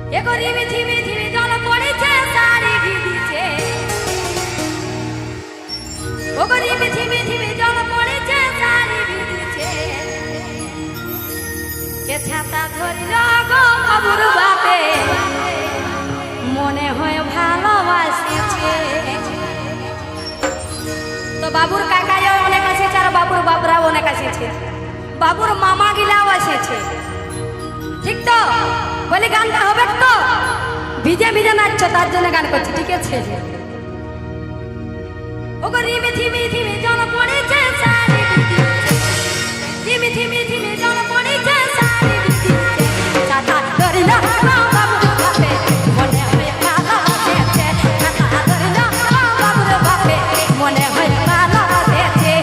এগো রিমি ঝিমি ঝিমি জল পড়েছে সারি ভিজিছে ওগো রিমি ঝিমি ঝিমি জল পড়েছে সারি ভিজিছে কে ছাতা ধরিল গো বাবুর বাপে মনে হয় ভালোবাসেছে তো বাবুর কাকাও অনেক এসেছে আর বাবুর বাপরাও অনেক এসেছে বাবুর মামা গিলাও এসেছে ঠিক তো বলে গানটা হবে তো ভিজে ভিজে নাচছো তার জন্য গান করছি ঠিক আছে ওগো রিমি ঝিমি ঝিমি জল পড়েছে সারি ভিজিছে রিমি ঝিমি ঝিমি জল পড়েছে সারি ভিজিছে ছাতা ধরিল বাবুর বাপে মনে হয় ভালোবাসেছে ছাতা ধরিল বাবুর বাপে মনে হয় ভালোবাসেছে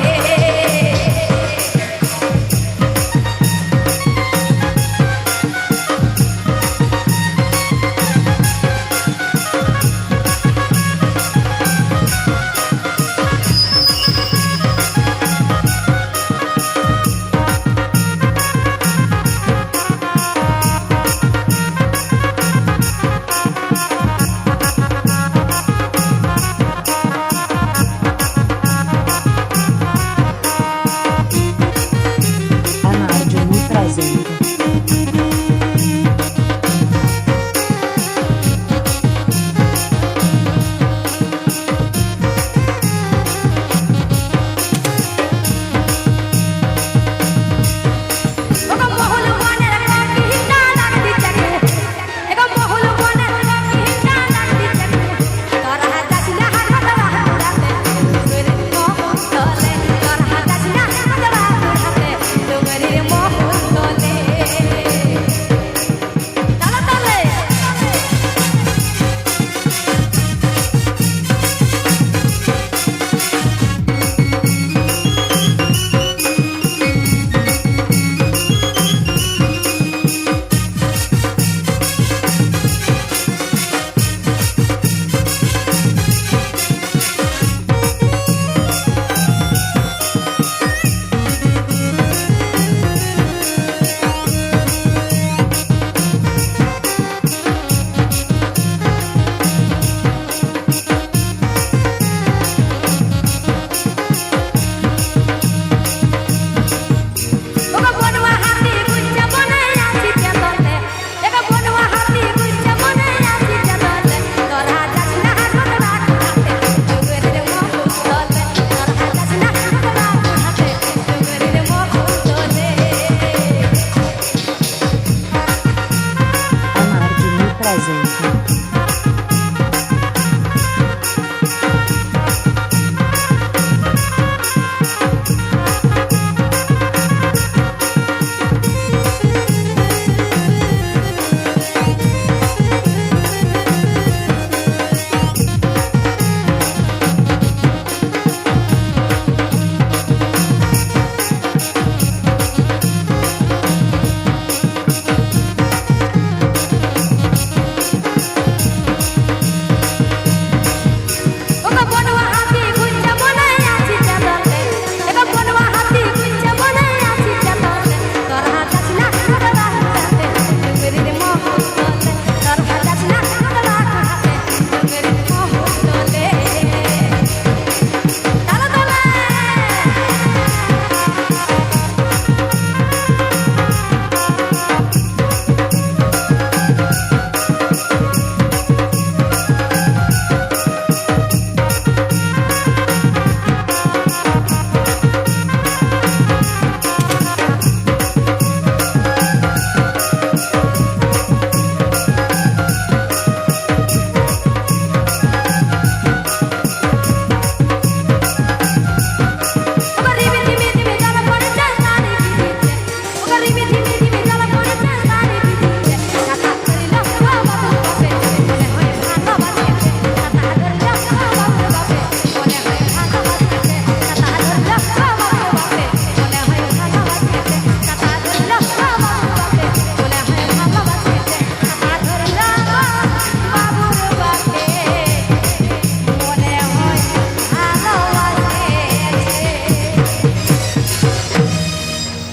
Presente.